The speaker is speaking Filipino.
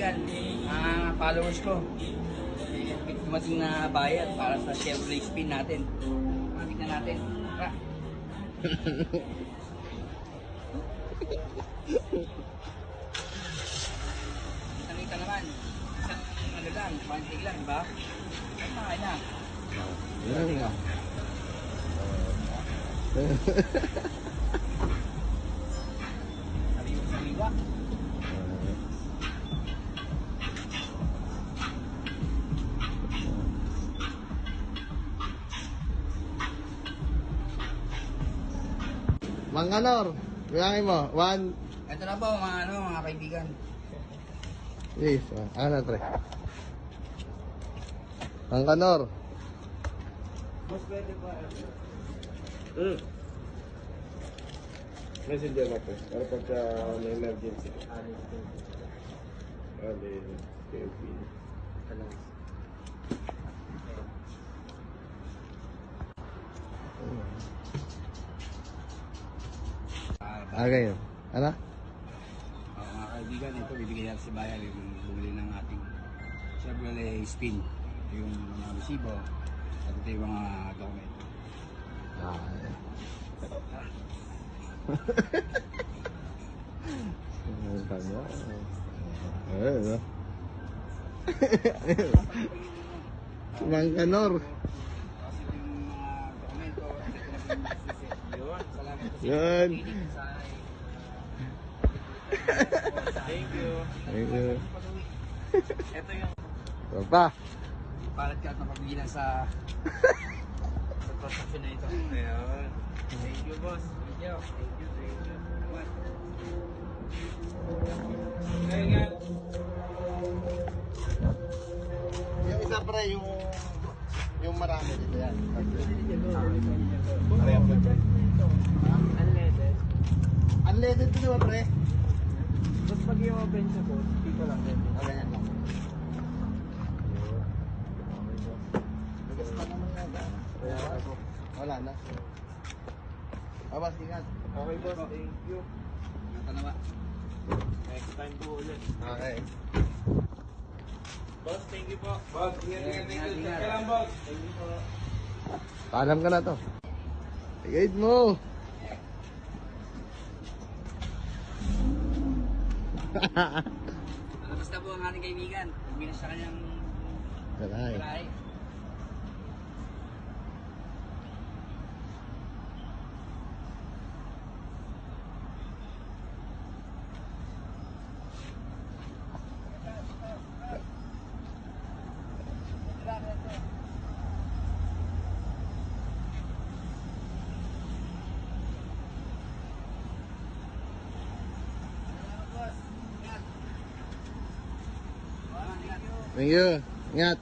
kaibigan, followers ko. May dumating na bayad para sa Chevrolet Spin natin. Tignan natin. Tara. Kita naman. Isang ano lang, pantig lang, di ba? Ay, makain na. Yan nga. Sariwa. Mang Kanor, bilangin mo. 1. Ito na po mga kaibigan. Yes. Ano, pre? Mang Kanor. Mas pwede pa. Messenger na po. Para pagka may emergency. KFP. Ganyan. Ano? Mga kaibigan, ito bibigyan natin si Bayan yung bumili ng ating Chevrolet Spin. Ito yung mga resibo at ito yung mga dokumento. Ano? Mang Kanor. Kasi ito yung mga dokumento at ito na yung susi. Salamat po sa Yan. pakikinig sa Thank you. Thank you. Ito yung Ito pa. palat ka at napagilan sa transaction na ito. Ayan. Thank you, boss. Thank you. Thank you. Thank you. Ayan. Yung isa pre, yung marami dito yan. Unleaded. Unleaded to diba pre? Tapos pag yung open siya po, dito lang din. Ganyan lang. Wala na. Abas, ingat. Okay, boss. Thank you. Natanawa. Next time po ulit. Okay. Boss, thank you po. Boss, ingat. Ingat. Kaya lang, boss. Thank you po. Paalam ka na to. I-guide mo. Basta po ang ating kaibigan. Bumili sa kanyang Alay. bahay. Thank you. Ingat.